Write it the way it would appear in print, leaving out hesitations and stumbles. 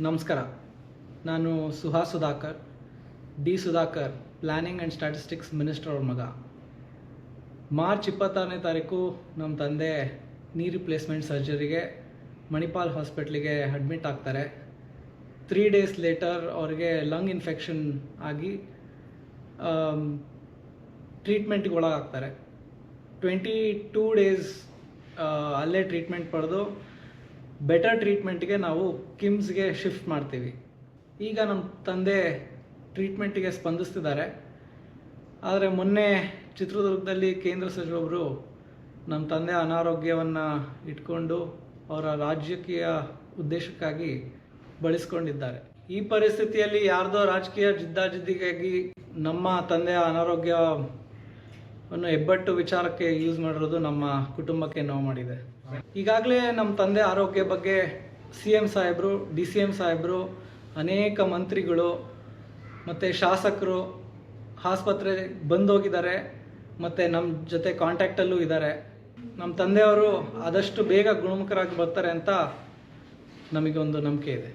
ನಮಸ್ಕಾರ. ನಾನು Suhas Sudhakar, D Sudhakar, planning and statistics minister ಅವ್ರ ಮಗ. ಮಾರ್ಚ್ 26ನೇ ತಾರೀಕು ನಮ್ಮ ತಂದೆ ನೀ ರಿಪ್ಲೇಸ್ಮೆಂಟ್ ಸರ್ಜರಿಗೆ ಮಣಿಪಾಲ್ ಹಾಸ್ಪಿಟ್ಲಿಗೆ ಅಡ್ಮಿಟ್ ಆಗ್ತಾರೆ. 3 ಡೇಸ್ ಲೇಟರ್ ಅವ್ರಿಗೆ ಲಂಗ್ ಇನ್ಫೆಕ್ಷನ್ ಆಗಿ ಟ್ರೀಟ್ಮೆಂಟ್ಗೆ ಒಳಗಾಗ್ತಾರೆ. 22 ಡೇಸ್ ಅಲ್ಲೇ ಟ್ರೀಟ್ಮೆಂಟ್ ಪಡೆದು ಬೆಟರ್ ಟ್ರೀಟ್ಮೆಂಟ್ಗೆ ನಾವು ಕಿಮ್ಸ್ಗೆ ಶಿಫ್ಟ್ ಮಾಡ್ತೀವಿ. ಈಗ ನಮ್ಮ ತಂದೆ ಟ್ರೀಟ್ಮೆಂಟಿಗೆ ಸ್ಪಂದಿಸ್ತಿದ್ದಾರೆ. ಆದರೆ ಮೊನ್ನೆ ಚಿತ್ರದುರ್ಗದಲ್ಲಿ ಕೇಂದ್ರ ಸಚಿವರೊಬ್ಬರು ನಮ್ಮ ತಂದೆ ಅನಾರೋಗ್ಯವನ್ನು ಇಟ್ಕೊಂಡು ಅವರ ರಾಜಕೀಯ ಉದ್ದೇಶಕ್ಕಾಗಿ ಬಳಸ್ಕೊಂಡಿದ್ದಾರೆ. ಈ ಪರಿಸ್ಥಿತಿಯಲ್ಲಿ ಯಾರ್ದೋ ರಾಜಕೀಯ ಜಿದ್ದಾಜಿದ್ದಿಗಾಗಿ ನಮ್ಮ ತಂದೆಯ ಅನಾರೋಗ್ಯವನ್ನು ಹೆಬ್ಬಟ್ಟು ವಿಚಾರಕ್ಕೆ ಯೂಸ್ ಮಾಡಿರೋದು ನಮ್ಮ ಕುಟುಂಬಕ್ಕೆ ನೋವು ಮಾಡಿದೆ. ಈಗಾಗಲೇ ನಮ್ಮ ತಂದೆ ಆರೋಗ್ಯ ಬಗ್ಗೆ CM ಸಾಹೇಬರು, DCM ಸಾಹೇಬರು, ಅನೇಕ ಮಂತ್ರಿಗಳು ಮತ್ತು ಶಾಸಕರು ಆಸ್ಪತ್ರೆಗೆ ಬಂದೋಗಿದ್ದಾರೆ ಮತ್ತು ನಮ್ಮ ಜೊತೆ ಕಾಂಟ್ಯಾಕ್ಟಲ್ಲೂ ಇದ್ದಾರೆ. ನಮ್ಮ ತಂದೆಯವರು ಆದಷ್ಟು ಬೇಗ ಗುಣಮುಖರಾಗಿ ಬರ್ತಾರೆ ಅಂತ ನಮಗೊಂದು ನಂಬಿಕೆ ಇದೆ.